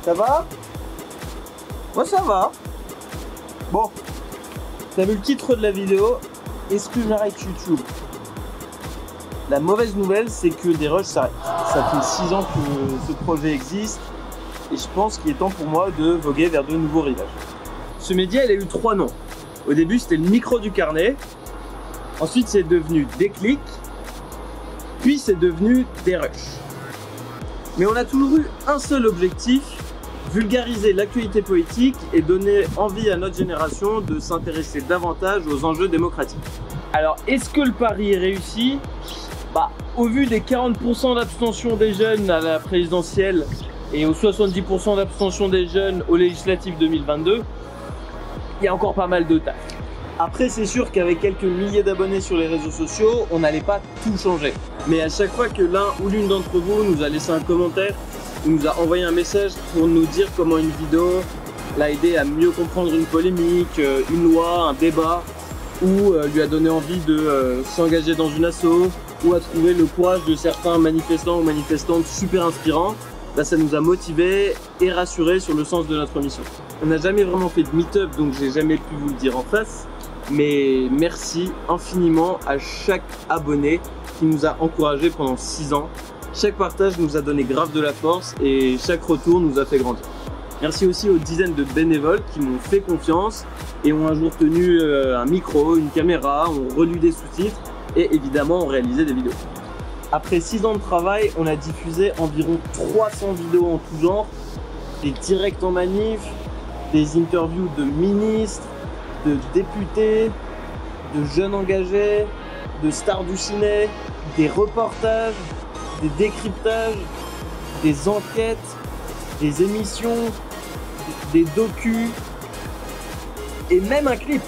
Ça va? Moi ça va. Bon, t'as vu le titre de la vidéo, est-ce que j'arrête YouTube? La mauvaise nouvelle, c'est que Desrush s'arrête. Ça fait 6 ans que ce projet existe et je pense qu'il est temps pour moi de voguer vers de nouveaux rivages. Ce média, il a eu 3 noms. Au début, c'était le micro du carnet. Ensuite, c'est devenu Déclic. Puis, c'est devenu Desrush. Mais on a toujours eu un seul objectif, vulgariser l'actualité politique et donner envie à notre génération de s'intéresser davantage aux enjeux démocratiques. Alors, est-ce que le pari est réussi? Au vu des 40% d'abstention des jeunes à la présidentielle et aux 70% d'abstention des jeunes aux législatives 2022, il y a encore pas mal de taf. Après, c'est sûr qu'avec quelques milliers d'abonnés sur les réseaux sociaux, on n'allait pas tout changer. Mais à chaque fois que l'un ou l'une d'entre vous nous a laissé un commentaire ou nous a envoyé un message pour nous dire comment une vidéo l'a aidé à mieux comprendre une polémique, une loi, un débat, ou lui a donné envie de s'engager dans une asso, ou à trouver le courage de certains manifestants ou manifestantes super inspirants, ça nous a motivés et rassurés sur le sens de notre mission. On n'a jamais vraiment fait de meet-up, donc j'ai jamais pu vous le dire en face, mais merci infiniment à chaque abonné qui nous a encouragés pendant 6 ans. Chaque partage nous a donné grave de la force et chaque retour nous a fait grandir. Merci aussi aux dizaines de bénévoles qui m'ont fait confiance et ont un jour tenu un micro, une caméra, ont relu des sous-titres et évidemment ont réalisé des vidéos. Après 6 ans de travail, on a diffusé environ 300 vidéos en tout genre, des directs en manif, des interviews de ministres, de députés, de jeunes engagés, de stars du ciné, des reportages, des décryptages, des enquêtes, des émissions, des docus et même un clip.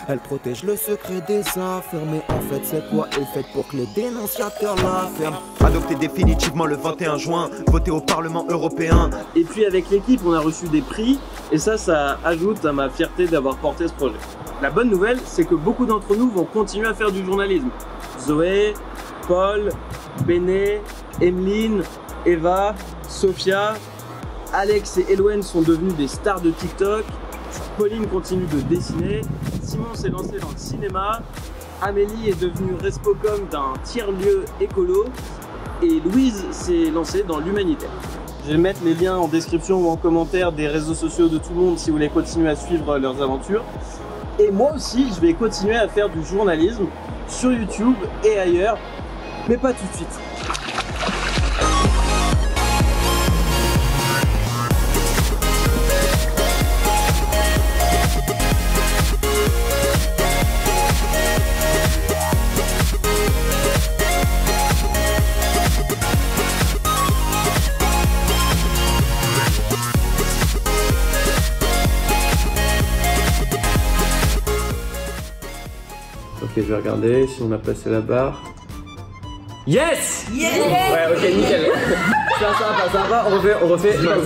Elle protège le secret des affaires, mais en fait c'est quoi elle fait pour que les dénonciateurs la ferment? Adopté définitivement le 21 juin, voté au Parlement européen. Et puis avec l'équipe, on a reçu des prix et ça ajoute à ma fierté d'avoir porté ce projet. La bonne nouvelle, c'est que beaucoup d'entre nous vont continuer à faire du journalisme. Zoé, Paul, Béné, Emeline, Eva, Sophia, Alex et Elouen sont devenus des stars de TikTok. Pauline continue de dessiner, Simon s'est lancé dans le cinéma, Amélie est devenue respocom d'un tiers-lieu écolo et Louise s'est lancée dans l'humanitaire. Je vais mettre les liens en description ou en commentaire des réseaux sociaux de tout le monde si vous voulez continuer à suivre leurs aventures. Et moi aussi, je vais continuer à faire du journalisme sur YouTube et ailleurs, mais pas tout de suite. Ok, je vais regarder si on a passé la barre. Yes! Yeah! Ouais, ok, nickel. Ça va, on refait.